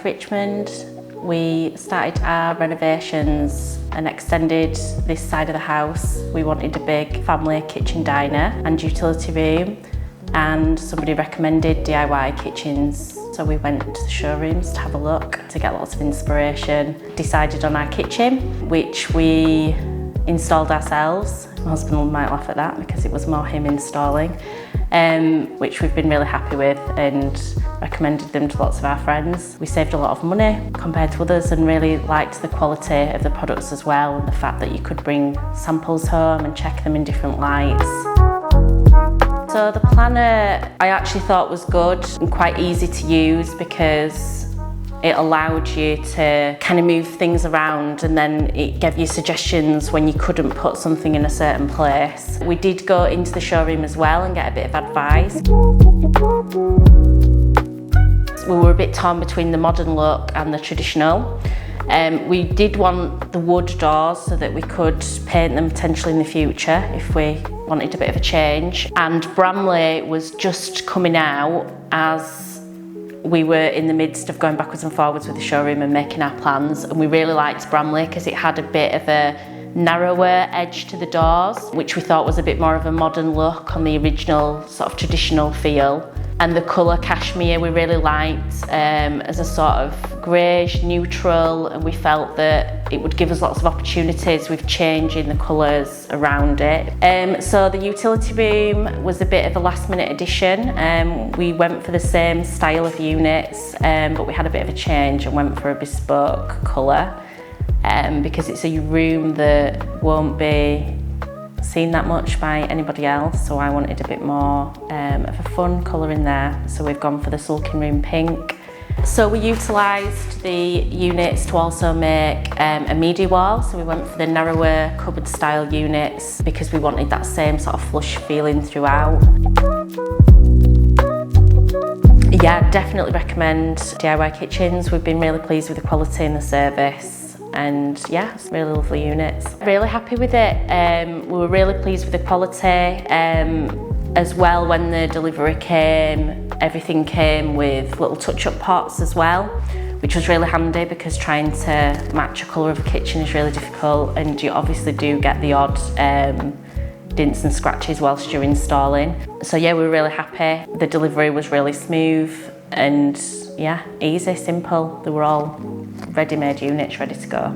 like Richmond. We started our renovations and extended this side of the house. We wanted a big family kitchen diner and utility room, and somebody recommended DIY kitchens. So we went to the showrooms to have a look, to get lots of inspiration. Decided on our kitchen, which we installed ourselves. My husband might laugh at that because it was more him installing, which we've been really happy with and recommended them to lots of our friends. We saved a lot of money compared to others and really liked the quality of the products as well, and the fact that you could bring samples home and check them in different lights. So the planner I actually thought was good and quite easy to use because it allowed you to kind of move things around, and then it gave you suggestions when you couldn't put something in a certain place. We did go into the showroom as well and get a bit of advice. We were a bit torn between the modern look and the traditional. We did want the wood doors so that we could paint them potentially in the future if we wanted a bit of a change. And Bramley was just coming out as we were in the midst of going backwards and forwards with the showroom and making our plans, and we really liked Bramley because it had a bit of a narrower edge to the doors, which we thought was a bit more of a modern look on the original sort of traditional feel. And the colour cashmere we really liked as a sort of greyish neutral, and we felt that it would give us lots of opportunities with changing the colours around it. So the utility room was a bit of a last minute addition. We went for the same style of units, but we had a bit of a change and went for a bespoke colour because it's a room that won't be seen that much by anybody else, so I wanted a bit more of a fun colour in there, so we've gone for the sulking room pink. So we utilised the units to also make a media wall, so we went for the narrower cupboard style units because we wanted that same sort of flush feeling throughout. Yeah, definitely recommend DIY kitchens. We've been really pleased with the quality and the service. And yeah, it's really lovely units. Really happy with it. We were really pleased with the quality. As well, when the delivery came, everything came with little touch-up pots as well, which was really handy because trying to match a colour of a kitchen is really difficult, and you obviously do get the odd dents and scratches whilst you're installing. So yeah, we were really happy. The delivery was really smooth and yeah, easy, simple. They were all ready-made units ready to go.